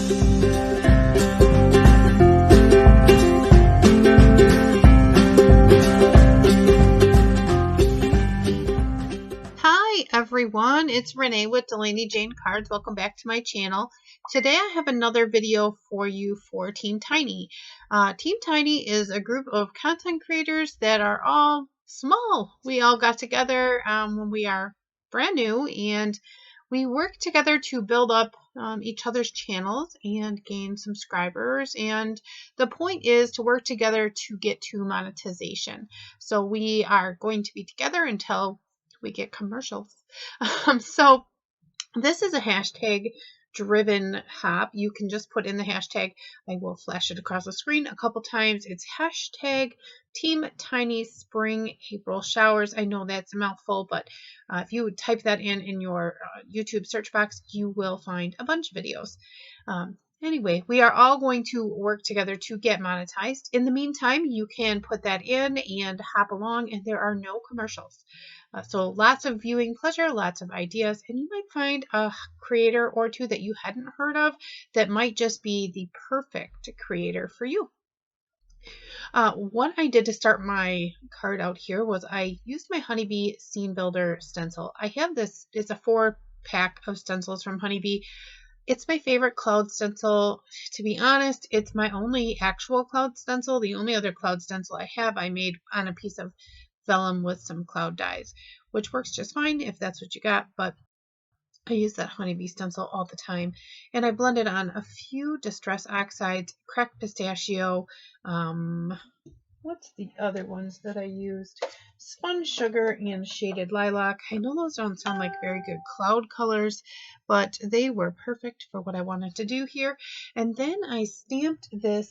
Hi everyone, it's Renee with Delaney Jane Cards. Welcome back to my channel. Today I have another video for you for Team Tiny. Team Tiny is a group of content creators that are all small. We all got together when we are brand new, and we work together to build up each other's channels and gain subscribers. And the point is to work together to get to monetization. So we are going to be together until we get commercials. So this is a hashtag driven hop. You can just put in the hashtag. I will flash it across the screen a couple times. It's hashtag teamtinyspringaprilshowers. I know that's a mouthful, but if you would type that in your YouTube search box, you will find a bunch of videos. Anyway, we are all going to work together to get monetized. In the meantime, you can put that in and hop along, and there are no commercials. So lots of viewing pleasure, lots of ideas, and you might find a creator or two that you hadn't heard of that might just be the perfect creator for you. What I did to start my card out here was I used my Honeybee Scene Builder stencil. I have this, it's a 4-pack of stencils from Honeybee. It's my favorite cloud stencil. To be honest, it's my only actual cloud stencil. The only other cloud stencil I have, I made on a piece of vellum with some cloud dyes, which works just fine if that's what you got, but I use that Honeybee stencil all the time. And I blended on a few Distress Oxides, cracked pistachio, what's the other ones that I used? Spun Sugar and Shaded Lilac. I know those don't sound like very good cloud colors, but they were perfect for what I wanted to do here. And then I stamped this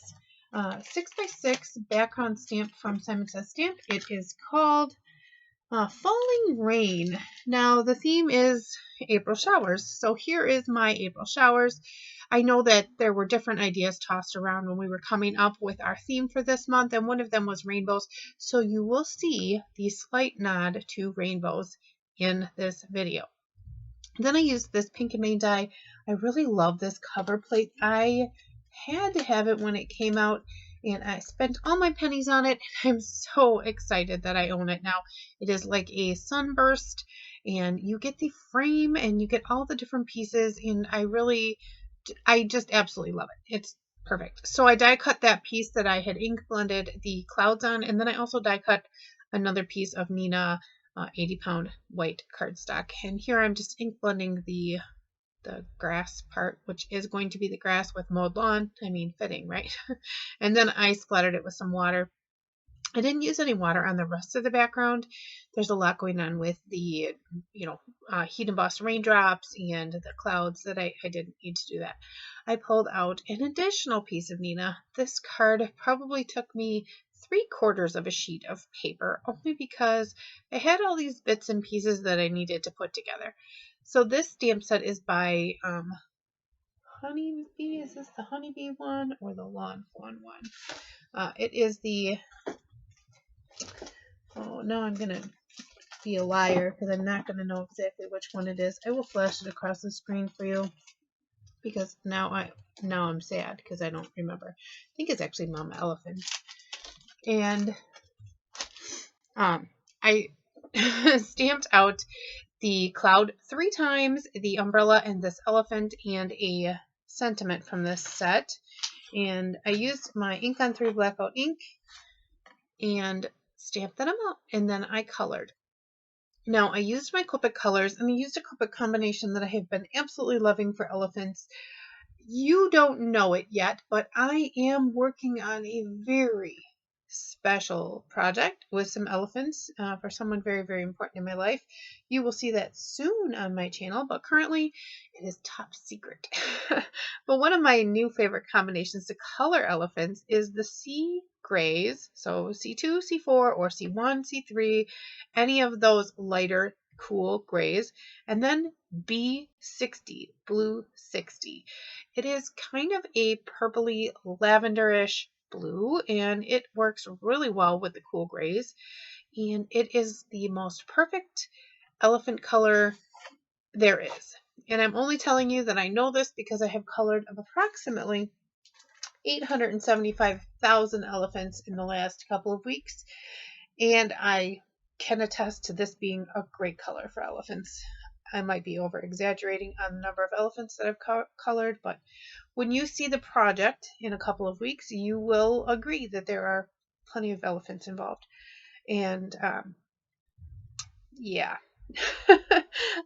6x6 background stamp from Simon Says Stamp. It is called Falling Rain. Now the theme is April showers. So here is my April showers. I know that there were different ideas tossed around when we were coming up with our theme for this month, and one of them was rainbows. So you will see the slight nod to rainbows in this video. Then I used this Pink and Main die. I really love this cover plate. I had to have it when it came out, and I spent all my pennies on it. I'm so excited that I own it now. It is like a sunburst, and you get the frame and you get all the different pieces, and I just absolutely love it. It's perfect. So I die cut that piece that I had ink blended the clouds on, and then I also die cut another piece of Nina 80-pound white cardstock. And here I'm just ink blending the grass part, which is going to be the grass with mowed lawn. I mean, fitting, right? And then I splattered it with some water. I didn't use any water on the rest of the background. There's a lot going on with the, heat embossed raindrops and the clouds that I didn't need to do that. I pulled out an additional piece of Nina. This card probably took me 3/4 of a sheet of paper, only because I had all these bits and pieces that I needed to put together. So this stamp set is by Honeybee. Is this the Honeybee one or the Lawn Fawn one? It is the... Oh, now I'm going to be a liar because I'm not going to know exactly which one it is. I will flash it across the screen for you because now I'm sad because I don't remember. I think it's actually Mama Elephant. And I stamped out the cloud 3 times, the umbrella, and this elephant, and a sentiment from this set. And I used my ink on 3 blackout ink and stamped them out, and then I colored. Now I used my Copic colors, and I used a Copic combination that I have been absolutely loving for elephants. You don't know it yet, but I am working on a very special project with some elephants for someone very, very important in my life. You will see that soon on my channel, but currently it is top secret. But one of my new favorite combinations to color elephants is the C grays, so C2, C4, or C1, C3, any of those lighter cool grays, and then B60, blue 60. It is kind of a purpley lavenderish blue, and it works really well with the cool grays, and it is the most perfect elephant color there is. And I'm only telling you that I know this because I have colored approximately 875,000 elephants in the last couple of weeks. And I can attest to this being a great color for elephants. I might be over exaggerating on the number of elephants that I've colored, but when you see the project in a couple of weeks, you will agree that there are plenty of elephants involved. And yeah,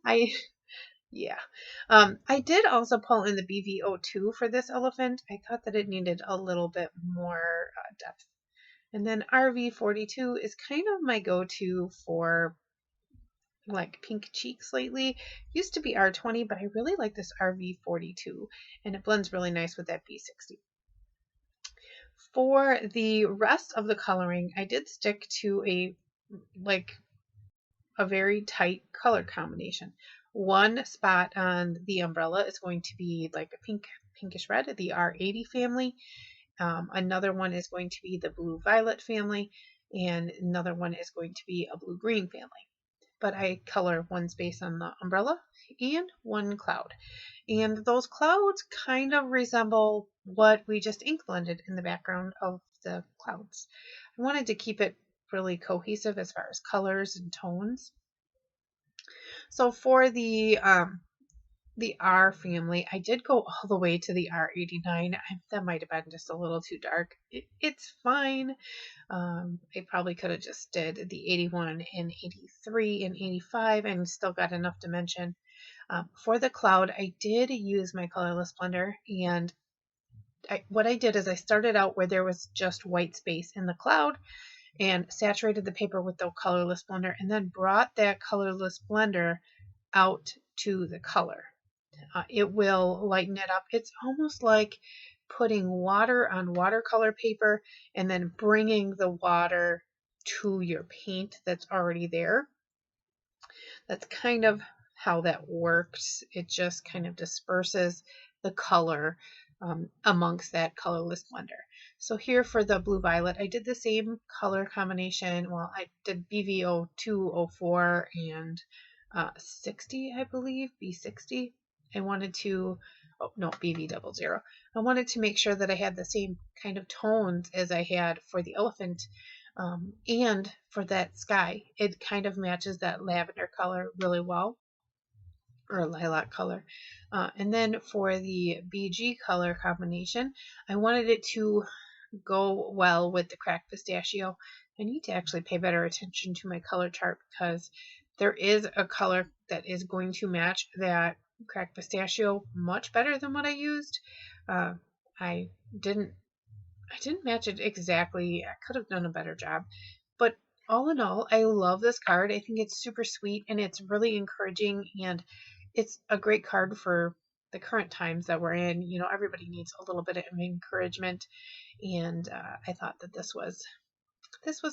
I yeah. I did also pull in the BV02 for this elephant. I thought that it needed a little bit more depth. And then RV42 is kind of my go-to for like pink cheeks lately. Used to be R20, but I really like this RV42 and it blends really nice with that B60. For the rest of the coloring, I did stick to a very tight color combination. One spot on the umbrella is going to be like a pinkish red, the R80 family. Another one is going to be the blue violet family, and another one is going to be a blue green family. But I color one space on the umbrella and one cloud. And those clouds kind of resemble what we just ink blended in the background of the clouds. I wanted to keep it really cohesive as far as colors and tones. So for the R family, I did go all the way to the R89. That might have been just a little too dark. It's fine. I probably could have just did the 81 and 83 and 85 and still got enough dimension. For the cloud, I did use my colorless blender, and what I did is I started out where there was just white space in the cloud and saturated the paper with the colorless blender and then brought that colorless blender out to the color. It will lighten it up. It's almost like putting water on watercolor paper and then bringing the water to your paint that's already there. That's kind of how that works. It just kind of disperses the color amongst that colorless blender. So here for the blue violet, I did the same color combination. Well, I did BV02, 04, and 60, I believe, B60. I wanted to, oh no, BV00. I wanted to make sure that I had the same kind of tones as I had for the elephant. And for that sky, it kind of matches that lavender color really well, or lilac color. And then for the BG color combination, I wanted it to go well with the cracked pistachio. I need to actually pay better attention to my color chart because there is a color that is going to match that cracked pistachio much better than what I used. I didn't match it exactly. I could have done a better job. But all in all, I love this card. I think it's super sweet and it's really encouraging, and it's a great card for the current times that we're in. You know, everybody needs a little bit of encouragement, and I thought that this was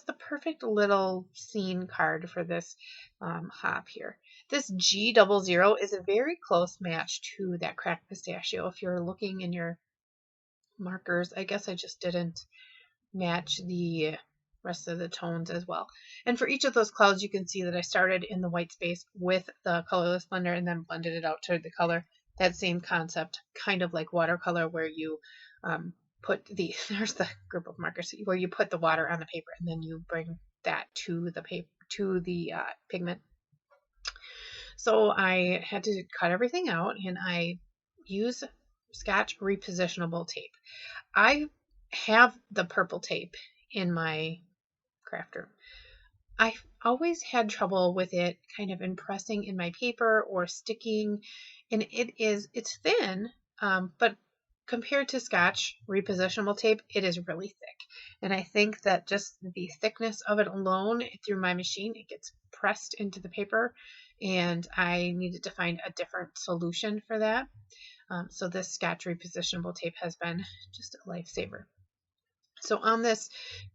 the perfect little scene card for this hop here. This G00 is a very close match to that cracked pistachio. If you're looking in your markers, I guess I just didn't match the rest of the tones as well. And for each of those clouds, you can see that I started in the white space with the colorless blender and then blended it out to the color. That same concept, kind of like watercolor, where you put the, there's the group of markers, where you put the water on the paper and then you bring that to the paper, to the pigment. So I had to cut everything out, and I use Scotch repositionable tape. I have the purple tape in my craft room. I've always had trouble with it kind of impressing in my paper or sticking, and it's thin, but compared to Scotch repositionable tape, it is really thick. And I think that just the thickness of it alone through my machine, it gets pressed into the paper, and I needed to find a different solution for that. So this Scotch repositionable tape has been just a lifesaver. So on this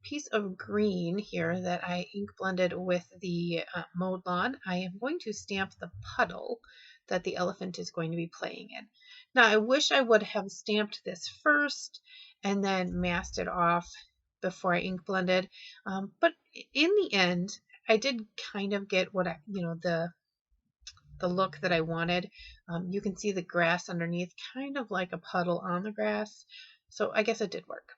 piece of green here that I ink blended with the mowed lawn, I am going to stamp the puddle that the elephant is going to be playing in. Now I wish I would have stamped this first and then masked it off before I ink blended, but in the end I did kind of get what the the look that I wanted. You can see the grass underneath, kind of like a puddle on the grass. So I guess it did work.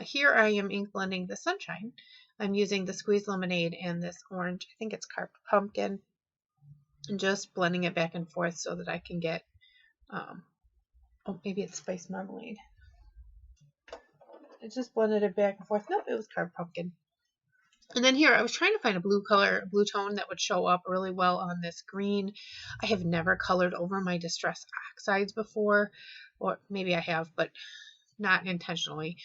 Here I am ink blending the sunshine. I'm using the squeezed lemonade and this orange, I think it's carved pumpkin, and just blending it back and forth so that I can get, oh, maybe it's spiced marmalade. I just blended it back and forth. Nope, it was carved pumpkin. And then here, I was trying to find a blue tone that would show up really well on this green. I have never colored over my Distress Oxides before, or maybe I have, but not intentionally.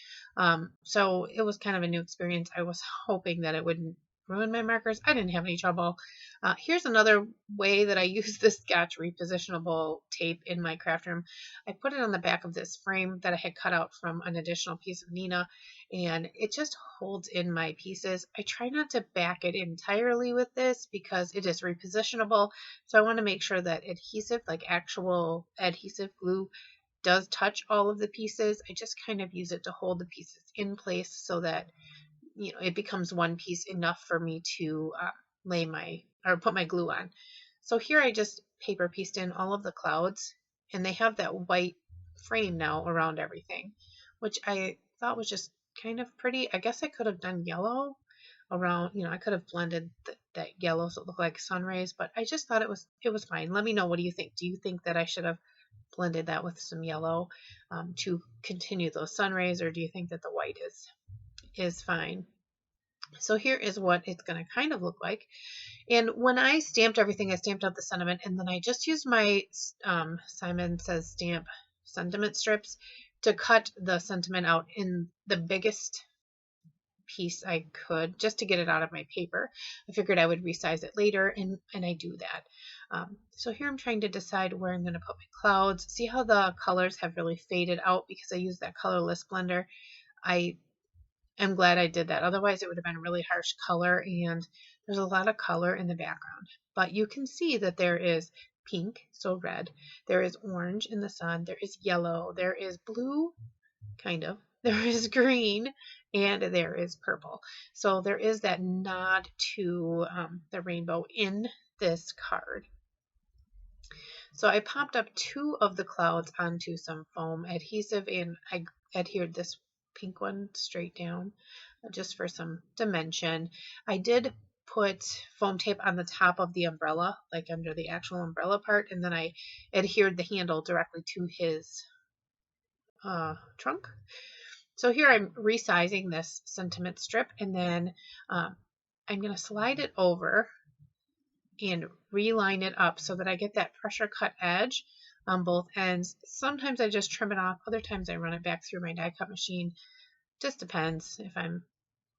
So it was kind of a new experience. I was hoping that it wouldn't ruin my markers. I didn't have any trouble. Here's another way that I use this Scotch repositionable tape in my craft room. I put it on the back of this frame that I had cut out from an additional piece of Nina, and it just holds in my pieces. I try not to back it entirely with this because it is repositionable, so I want to make sure that adhesive, like actual adhesive glue, does touch all of the pieces. I just kind of use it to hold the pieces in place so that, you know, it becomes one piece enough for me to put my glue on. So here I just paper pieced in all of the clouds, and they have that white frame now around everything, which I thought was just kind of pretty. I guess I could have done yellow around, you know, I could have blended that yellow so it looked like sun rays, but I just thought it was fine. Let me know, what do you think? Do you think that I should have blended that with some yellow to continue those sun rays, or do you think that the white is fine? So here is what it's going to kind of look like. And when I stamped everything, I stamped out the sentiment, and then I just used my Simon Says Stamp sentiment strips to cut the sentiment out in the biggest piece I could, just to get it out of my paper. I figured I would resize it later, and I do that. So here I'm trying to decide where I'm going to put my clouds. See how the colors have really faded out because I used that colorless blender. I am glad I did that. Otherwise it would have been a really harsh color, and there's a lot of color in the background. But you can see that there is pink, so red. There is orange in the sun. There is yellow. There is blue, kind of. There is green, and there is purple. So there is that nod to the rainbow in this card. So I popped up 2 of the clouds onto some foam adhesive, and I adhered this pink one straight down just for some dimension. I did put foam tape on the top of the umbrella, like under the actual umbrella part, and then I adhered the handle directly to his trunk. So here I'm resizing this sentiment strip, and then I'm going to slide it over and reline it up so that I get that pressure cut edge on both ends. Sometimes I just trim it off. Other times I run it back through my die cut machine. Just depends if I'm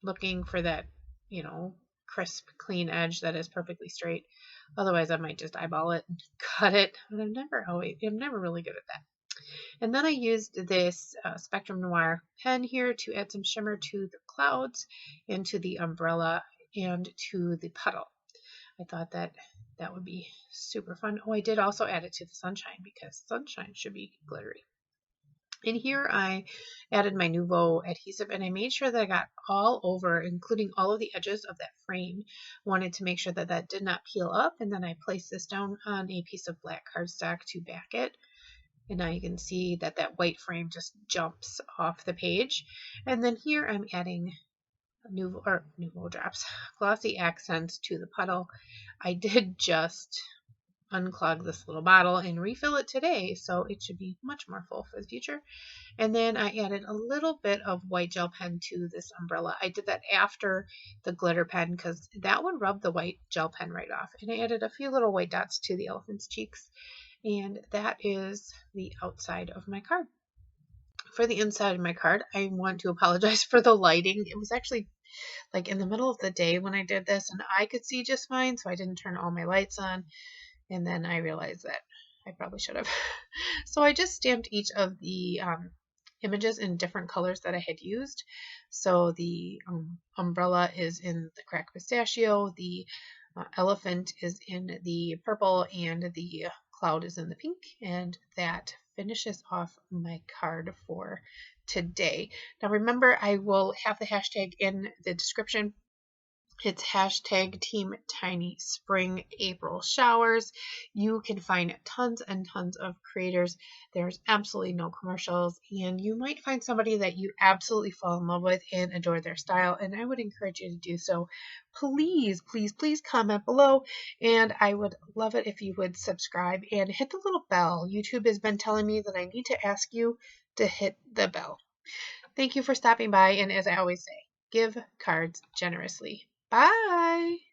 looking for that, you know, crisp, clean edge that is perfectly straight. Otherwise I might just eyeball it and cut it. But I'm never really good at that. And then I used this Spectrum Noir pen here to add some shimmer to the clouds and to the umbrella and to the puddle. I thought that would be super fun. Oh, I did also add it to the sunshine because sunshine should be glittery. And here I added my Nouveau adhesive, and I made sure that I got all over, including all of the edges of that frame. Wanted to make sure that that did not peel up, and then I placed this down on a piece of black cardstock to back it. And now you can see that that white frame just jumps off the page. And then here I'm adding Nouveau drops, glossy accents to the puddle. I did just unclog this little bottle and refill it today, so it should be much more full for the future. And then I added a little bit of white gel pen to this umbrella. I did that after the glitter pen because that one rubbed the white gel pen right off. And I added a few little white dots to the elephant's cheeks. And that is the outside of my card. For the inside of my card, I want to apologize for the lighting. It was actually like in the middle of the day when I did this, and I could see just fine, so I didn't turn all my lights on. And then I realized that I probably should have. So I just stamped each of the images in different colors that I had used. So the umbrella is in the cracked pistachio, the elephant is in the purple, and the cloud is in the pink, and that finishes off my card for today. Now remember, I will have the hashtag in the description It's hashtag Team Tiny Spring April Showers. You can find tons and tons of creators. There's absolutely no commercials, and you might find somebody that you absolutely fall in love with and adore their style. And I would encourage you to do so. Please, please, please comment below. And I would love it if you would subscribe and hit the little bell. YouTube has been telling me that I need to ask you to hit the bell. Thank you for stopping by. And as I always say, give cards generously. Bye.